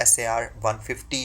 SAR 150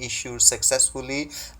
issued successfully,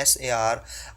SAR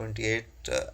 28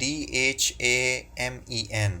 DHAMEN،